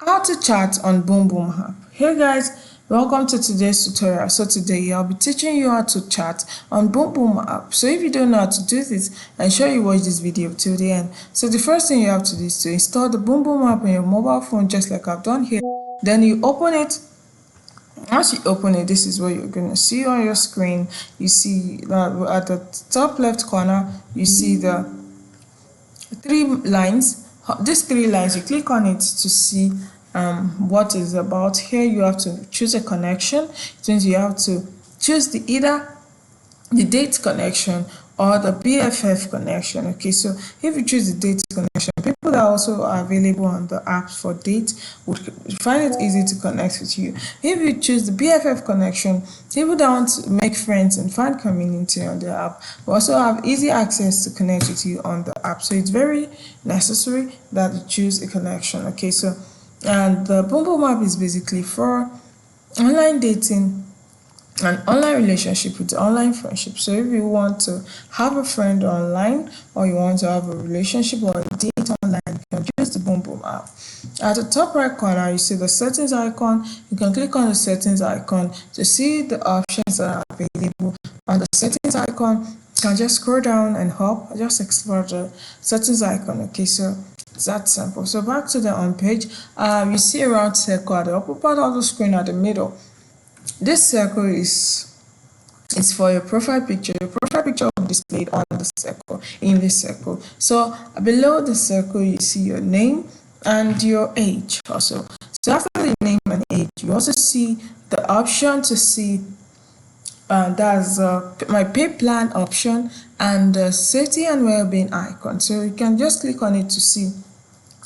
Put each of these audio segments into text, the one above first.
How to chat on Bumble App. Hey guys, welcome to today's tutorial. So today I'll be teaching you how to chat on Bumble App. So if you don't know how to do this, ensure you watch this video till the end. So the first thing you have to do is to install the Bumble App on your mobile phone, just like I've done here. Then you open it. Once you open it, this is what you're going to see on your screen. You see that at the top left corner, you see the three lines. These three lines, you click on it to see what is about. Here you have to choose a connection. It means you have to choose either the date connection or the BFF connection. Okay, so if you choose the date connection, people that also are available on the app for date would find it easy to connect with you. If you choose the BFF connection, people that want to make friends and find community on the app will also have easy access to connect with you on the app. So it's very necessary that you choose a connection. Okay, so and the Bumble app is basically for online dating, an online relationship with online friendship. So if you want to have a friend online, or you want to have a relationship or a date online, you can use the Bumble app. At the top right corner, you see the settings icon. You can click on the settings icon to see the options that are available. On the settings icon, you can just scroll down and up, just explore the settings icon. Okay, so it's that simple. So back to the home page, you see a round circle at the upper part of the screen at the middle. This circle is for your profile picture. Your profile picture will be displayed on the circle, in this circle. So below the circle, you see your name and your age also. So after the name and age, you also see the option to see that's my pay plan option and the safety and well-being icon. So you can just click on it to see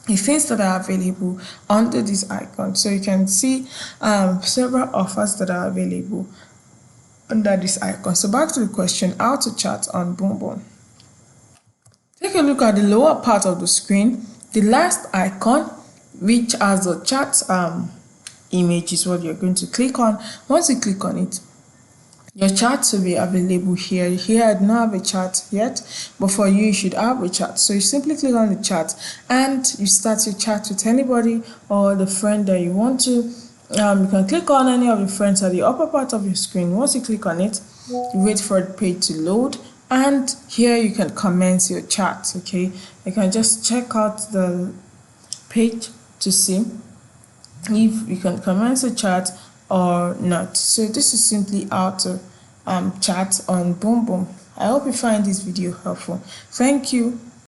the things that are available under this icon. So you can see several offers that are available under this icon. So back to the question, how to chat on Bumble. Take a look at the lower part of the screen. The last icon, which has the chat image, is what you're going to click on. Once you click on it, your chat will be available here. Here I don't have a chat yet, but for you, you should have a chat. So you simply click on the chat and you start your chat with anybody or the friend that you want to. You can click on any of your friends at the upper part of your screen. Once you click on it, you wait for the page to load, and here you can commence your chat. Okay, you can just check out the page to see if you can commence a chat or not. So this is simply how to chat on Bumble. I hope you find this video helpful. Thank you.